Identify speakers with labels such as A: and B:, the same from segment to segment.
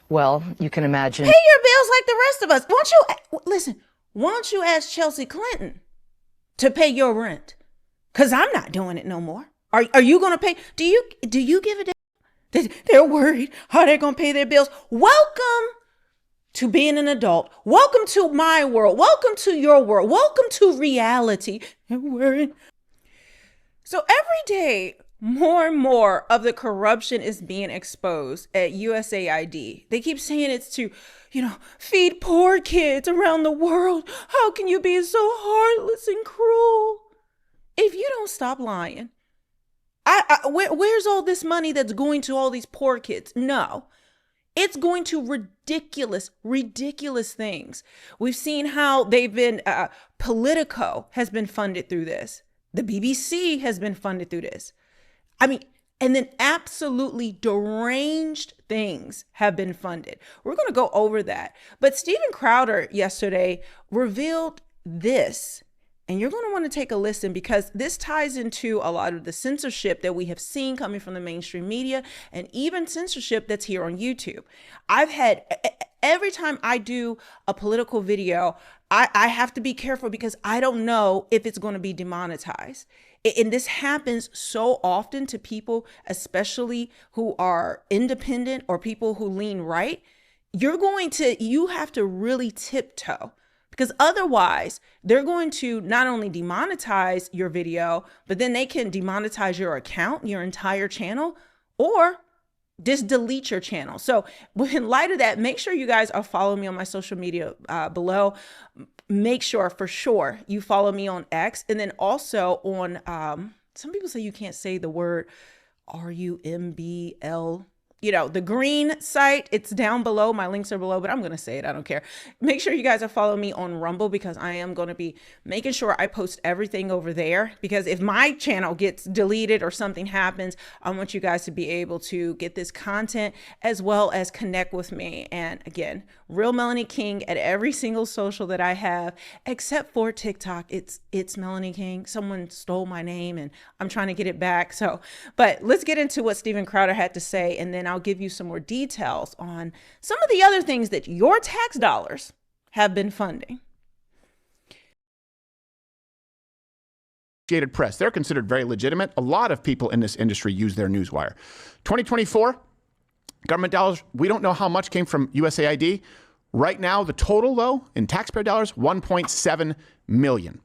A: Well, you can imagine.
B: Pay your bills like the rest of us. Won't you, listen, won't you ask Chelsea Clinton to pay your rent? Because I'm not doing it no more. Are you going to pay? Do you give a damn? They're worried how they're going to pay their bills. Welcome to being an adult. Welcome to my world. Welcome to your world. Welcome to reality. They're worried. So every day, more and more of the corruption is being exposed at USAID. They keep saying it's to, feed poor kids around the world. How can you be so heartless and cruel? If you don't stop lying, where's all this money that's going to all these poor kids? No, it's going to ridiculous things. We've seen how they've been, Politico has been funded through this. The BBC has been funded through this. And then absolutely deranged things have been funded. We're going to go over that. But Steven Crowder yesterday revealed this. And you're going to want to take a listen because this ties into a lot of the censorship that we have seen coming from the mainstream media and even censorship that's here on YouTube. Every time I do a political video, I have to be careful because I don't know if it's going to be demonetized. And this happens so often to people, especially who are independent or people who lean right. You have to really tiptoe. Because otherwise, they're going to not only demonetize your video, but then they can demonetize your account, your entire channel, or just delete your channel. So in light of that, make sure you guys are following me on my social media below. Make sure for sure you follow me on X. And then also on, some people say you can't say the word RUMBL. The green site, it's down below. My links are below, but I'm going to say it. I don't care. Make sure you guys are following me on Rumble because I am going to be making sure I post everything over there. Because if my channel gets deleted or something happens, I want you guys to be able to get this content as well as connect with me. And again, Real Melanie King at every single social that I have, except for TikTok. It's Melanie King. Someone stole my name and I'm trying to get it back. But let's get into what Steven Crowder had to say, and then I'll give you some more details on some of the other things that your tax dollars have been funding.
C: Associated Press, they're considered very legitimate. A lot of people in this industry use their newswire. 2024, government dollars, we don't know how much came from USAID. Right now, the total, though, in taxpayer dollars, $1.7 million.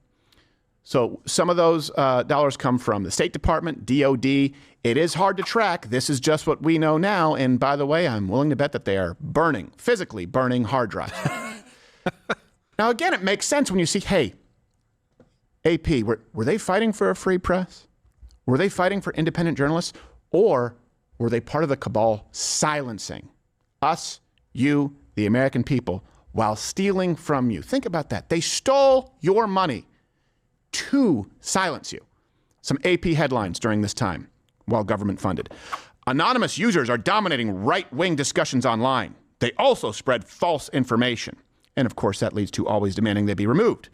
C: So some of those dollars come from the State Department, DOD. It is hard to track. This is just what we know now. And by the way, I'm willing to bet that they are physically burning hard drives. Now, again, it makes sense when you see, hey, AP, were they fighting for a free press? Were they fighting for independent journalists? Or were they part of the cabal silencing us, you, the American people, while stealing from you? Think about that. They stole your money to silence you. Some AP headlines during this time while government funded. Anonymous users are dominating right-wing discussions online. They also spread false information. And of course, that leads to always demanding they be removed.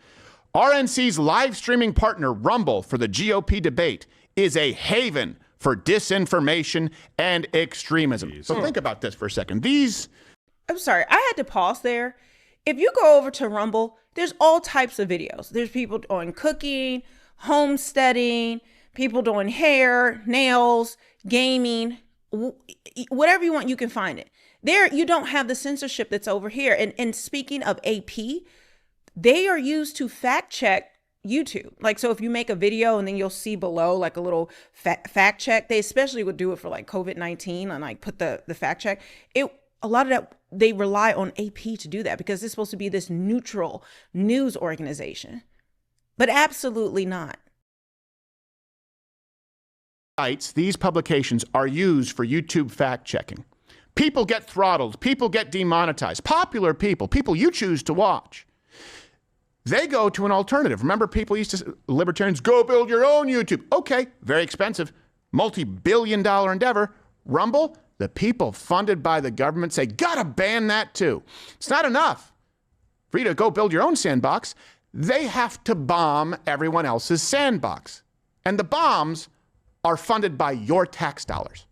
C: RNC's live streaming partner, Rumble, for the GOP debate is a haven for disinformation and extremism. Jeez. So think about this for a second.
B: I'm sorry, I had to pause there. If you go over to Rumble, there's all types of videos. There's people doing cooking, homesteading, people doing hair, nails, gaming, whatever you want, you can find it. There, you don't have the censorship that's over here. And speaking of AP, they are used to fact check YouTube. Like, so if you make a video and then you'll see below like a little fact check, they especially would do it for like COVID-19 and like put the fact check. A lot of that, they rely on AP to do that because it's supposed to be this neutral news organization, but absolutely not.
C: These publications are used for YouTube fact checking. People get throttled. People get demonetized. Popular people you choose to watch. They go to an alternative. Remember, libertarians, go build your own YouTube. Okay, very expensive, multi-billion-dollar endeavor. Rumble, the people funded by the government say, gotta ban that too. It's not enough for you to go build your own sandbox. They have to bomb everyone else's sandbox. And the bombs are funded by your tax dollars.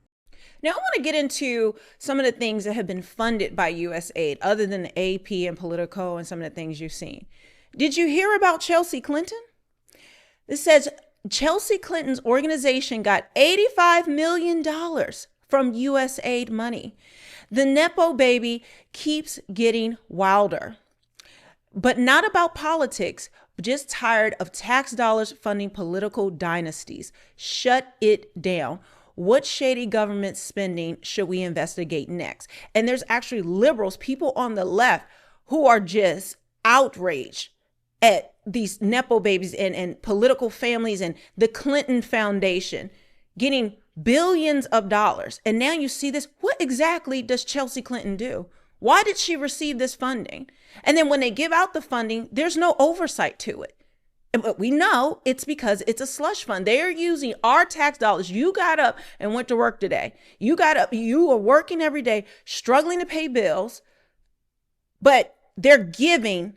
B: Now, I want to get into some of the things that have been funded by USAID, other than the AP and Politico and some of the things you've seen. Did you hear about Chelsea Clinton? This says Chelsea Clinton's organization got $85 million from USAID money. The Nepo baby keeps getting wilder, but not about politics, just tired of tax dollars funding political dynasties. Shut it down. What shady government spending should we investigate next? And there's actually liberals, people on the left, who are just outraged at these Nepo babies and political families and the Clinton Foundation getting billions of dollars. And now you see this. What exactly does Chelsea Clinton do? Why did she receive this funding? And then when they give out the funding, there's no oversight to it. But we know it's because it's a slush fund. They are using our tax dollars. You got up and went to work today. You got up, you are working every day, struggling to pay bills, but they're giving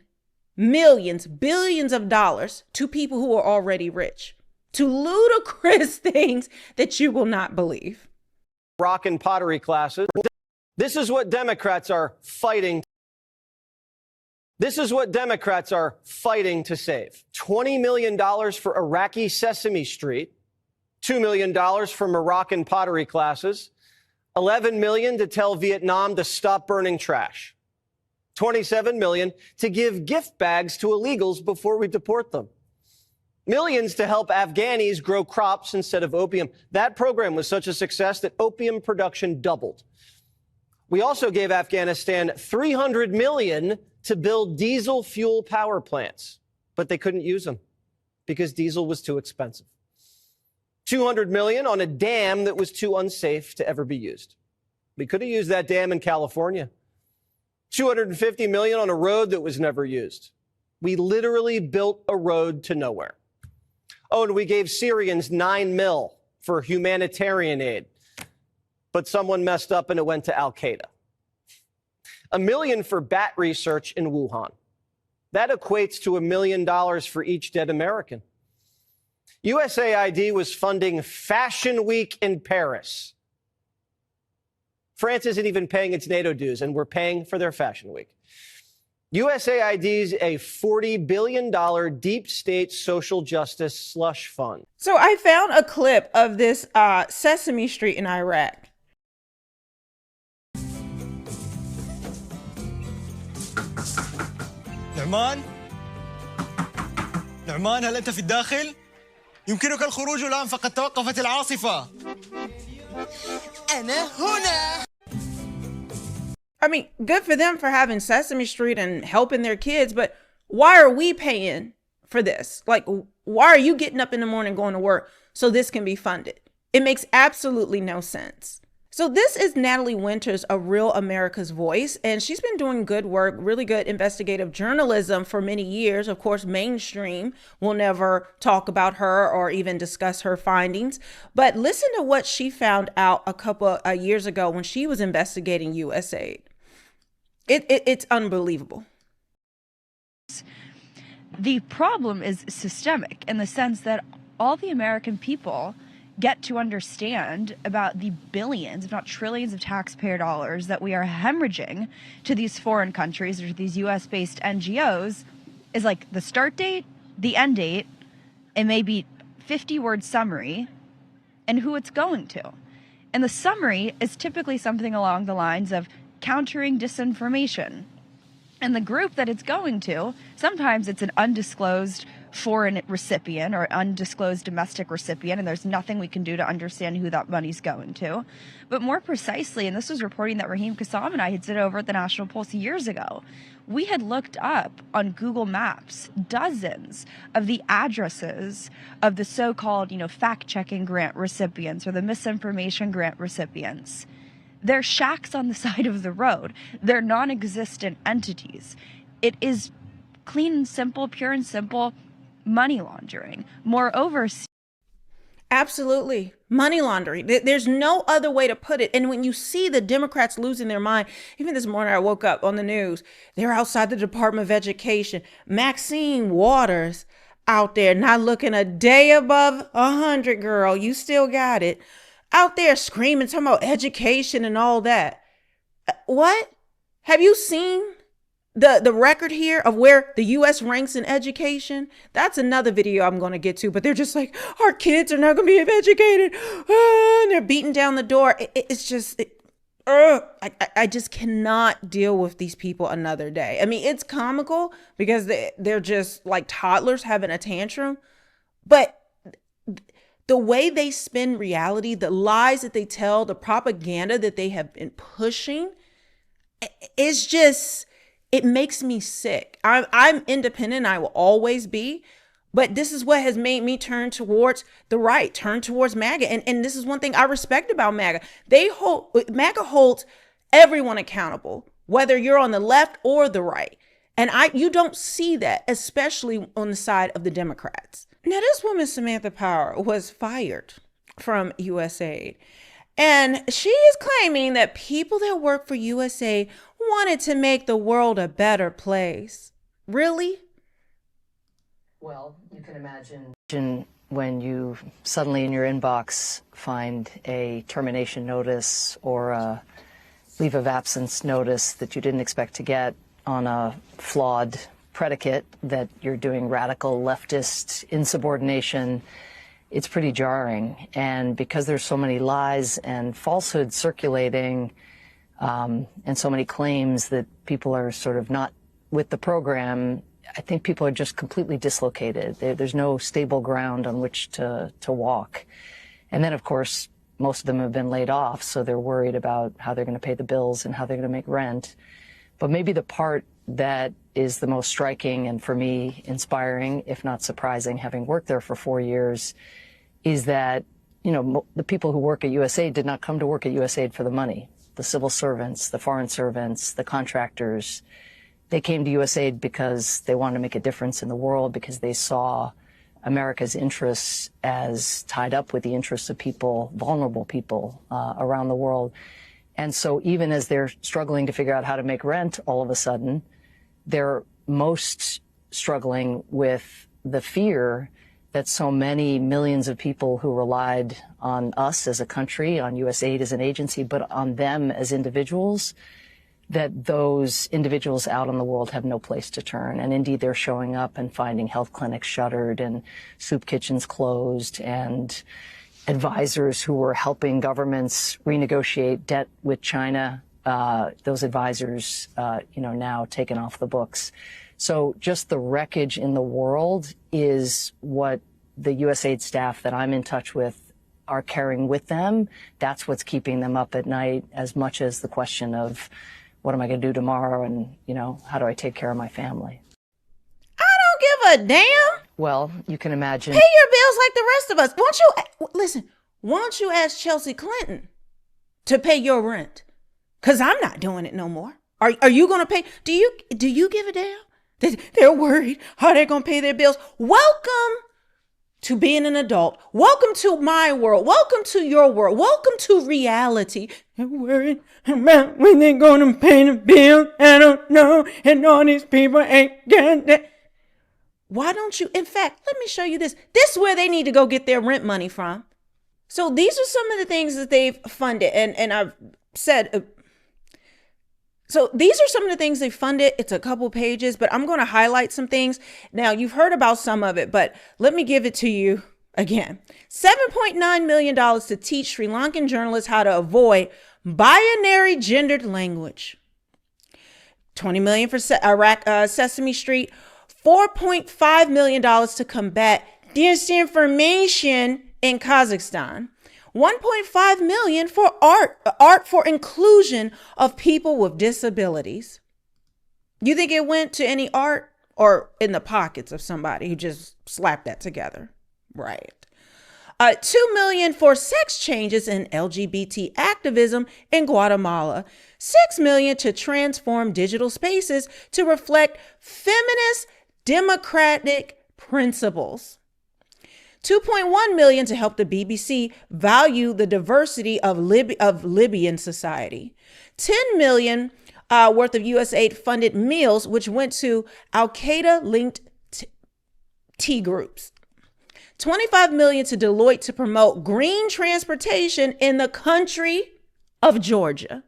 B: millions, billions of dollars to people who are already rich, to ludicrous things that you will not believe.
A: Rock and pottery classes. This is what Democrats are fighting. This is what Democrats are fighting to save. $20 million for Iraqi Sesame Street, $2 million for Moroccan pottery classes, $11 million to tell Vietnam to stop burning trash, $27 million to give gift bags to illegals before we deport them, millions to help Afghanis grow crops instead of opium. That program was such a success that opium production doubled. We also gave Afghanistan $300 million to build diesel fuel power plants, but they couldn't use them because diesel was too expensive. $200 million on a dam that was too unsafe to ever be used. We could have used that dam in California. $250 million on a road that was never used. We literally built a road to nowhere. Oh, and we gave Syrians $9 million for humanitarian aid, but someone messed up and it went to Al-Qaeda. $1 million for bat research in Wuhan. That equates to $1 million for each dead American. USAID was funding Fashion Week in Paris. France isn't even paying its NATO dues, and we're paying for their Fashion Week. USAID's a $40 billion deep state social justice slush fund.
B: So I found a clip of this Sesame Street in Iraq.
D: نعمان هل أنت في الداخل؟ يمكنك الخروج الآن فقد توقفت العاصفة. أنا هنا.
B: I mean, good for them for having Sesame Street and helping their kids, but why are we paying for this? Like, why are you getting up in the morning going to work so this can be funded? It makes absolutely no sense. So this is Natalie Winters of Real America's Voice, and she's been doing good work, really good investigative journalism for many years. Of course, mainstream will never talk about her or even discuss her findings. But listen to what she found out a couple of years ago when she was investigating USAID. It's unbelievable.
E: The problem is systemic in the sense that all the American people get to understand about the billions, if not trillions of taxpayer dollars that we are hemorrhaging to these foreign countries or to these US-based NGOs is like the start date, the end date, and maybe 50-word summary and who it's going to. And the summary is typically something along the lines of countering disinformation. And the group that it's going to, sometimes it's an undisclosed foreign recipient or undisclosed domestic recipient, and there's nothing we can do to understand who that money's going to. But more precisely, and this was reporting that Raheem Kassam and I had did over at the National Pulse years ago, we had looked up on Google Maps dozens of the addresses of the so-called, fact-checking grant recipients or the misinformation grant recipients. They're shacks on the side of the road. They're non-existent entities. It is clean and simple, pure and simple money laundering. Moreover,
B: absolutely. Money laundering. There's no other way to put it. And when you see the Democrats losing their mind, even this morning I woke up on the news, they're outside the Department of Education. Maxine Waters out there, not looking a day above 100, girl. You still got it. out there screaming, talking about education and all that. What? Have you seen the record here of where the U.S. ranks in education? That's another video I'm going to get to, but they're just like, our kids are not going to be educated. And they're beating down the door. It's just, I just cannot deal with these people another day. I mean, it's comical because they're just like toddlers having a tantrum, but the way they spin reality, the lies that they tell, the propaganda that they have been pushing, it's just, it makes me sick. I'm independent. I will always be. But this is what has made me turn towards the right, turn towards MAGA. And this is one thing I respect about MAGA. MAGA holds everyone accountable, whether you're on the left or the right. And you don't see that, especially on the side of the Democrats. Now, this woman, Samantha Power, was fired from USAID. And she is claiming that people that work for USAID wanted to make the world a better place. Really?
F: Well, you can imagine when you suddenly in your inbox find a termination notice or a leave of absence notice that you didn't expect to get on a flawed predicate that you're doing radical leftist insubordination. It's pretty jarring. And because there's so many lies and falsehoods circulating and so many claims that people are sort of not with the program, I think people are just completely dislocated. There's no stable ground on which to walk. And then, of course, most of them have been laid off, so they're worried about how they're going to pay the bills and how they're going to make rent. But maybe the part that is the most striking and, for me, inspiring, if not surprising, having worked there for 4 years, is that, you know, the people who work at USAID did not come to work at USAID for the money. The civil servants, the foreign servants, the contractors, they came to USAID because they wanted to make a difference in the world, because they saw America's interests as tied up with the interests of people, vulnerable people around the world. And so even as they're struggling to figure out how to make rent, all of a sudden, they're most struggling with the fear that so many millions of people who relied on us as a country, on USAID as an agency, but on them as individuals, that those individuals out in the world have no place to turn. And indeed, they're showing up and finding health clinics shuttered and soup kitchens closed and advisors who were helping governments renegotiate debt with China, those advisors, now taken off the books. So just the wreckage in the world is what the USAID staff that I'm in touch with are carrying with them. That's what's keeping them up at night, as much as the question of, what am I going to do tomorrow? And, how do I take care of my family?
B: I don't give a damn.
F: Well, you can imagine.
B: Pay your bills like the rest of us. Why don't you ask Chelsea Clinton to pay your rent? Because I'm not doing it no more. Are you going to pay? Do you give a damn? They're worried how they're going to pay their bills. Welcome to being an adult. Welcome to my world. Welcome to your world. Welcome to reality. They're worried about when they're going to pay the bill. I don't know. And all these people ain't got that. Why don't you? In fact, let me show you this. This is where they need to go get their rent money from. So these are some of the things that they've funded. And I've said, so these are some of the things they funded. It's a couple pages, but I'm going to highlight some things. Now, you've heard about some of it, but let me give it to you again. $7.9 million to teach Sri Lankan journalists how to avoid binary gendered language. $20 million for Sesame Street. $4.5 million to combat disinformation in Kazakhstan. $1.5 million for art for inclusion of people with disabilities. You think it went to any art or in the pockets of somebody who just slapped that together? Right. $2 million for sex changes in LGBT activism in Guatemala. $6 million to transform digital spaces to reflect feminist democratic principles. $2.1 million to help the BBC value the diversity of Libyan society. $10 million worth of USAID funded meals, which went to Al-Qaeda linked T groups. $25 million to Deloitte to promote green transportation in the country of Georgia.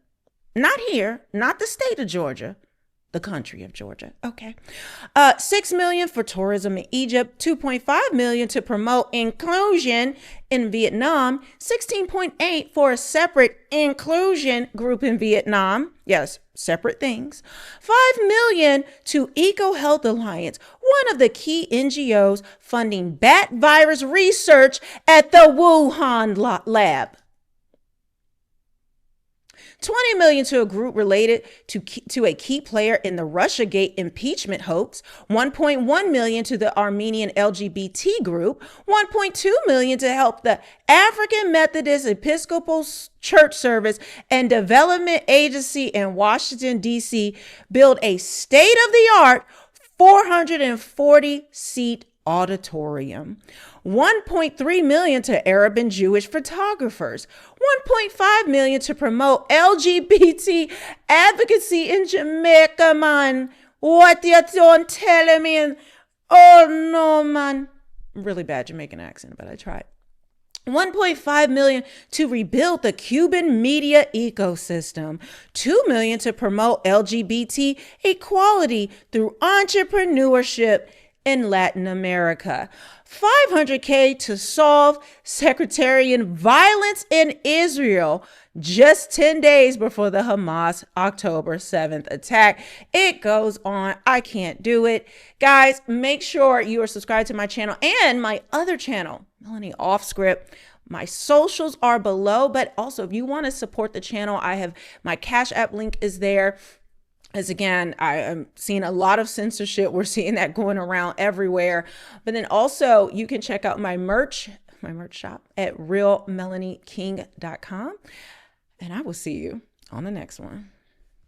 B: Not here, not the state of Georgia, the country of Georgia. Okay. $6 million for tourism in Egypt, $2.5 million to promote inclusion in Vietnam, $16.8 for a separate inclusion group in Vietnam. Yes, separate things. $5 million to EcoHealth Alliance, one of the key NGOs funding bat virus research at the Wuhan lab. $20 million to a group related to a key player in the Russiagate impeachment hoax, $1.1 million to the Armenian LGBT group, $1.2 million to help the African Methodist Episcopal Church Service and Development Agency in Washington, D.C. build a state-of-the-art 440-seat auditorium. $1.3 million to Arab and Jewish photographers, $1.5 million to promote LGBT advocacy in Jamaica, man. What you don't tell me? Oh no, man. Really bad Jamaican accent, but I tried. $1.5 million to rebuild the Cuban media ecosystem, $2 million to promote LGBT equality through entrepreneurship in Latin America, $500K to solve sectarian violence in Israel just 10 days before the Hamas October 7th attack. It goes on. I can't do it. Guys, make sure you are subscribed to my channel and my other channel, Melanie Off Script. My socials are below, but also if you want to support the channel, I have my Cash App link is there. As again, I am seeing a lot of censorship. We're seeing that going around everywhere. But then also you can check out my merch shop at realmelanieking.com. And I will see you on the next one.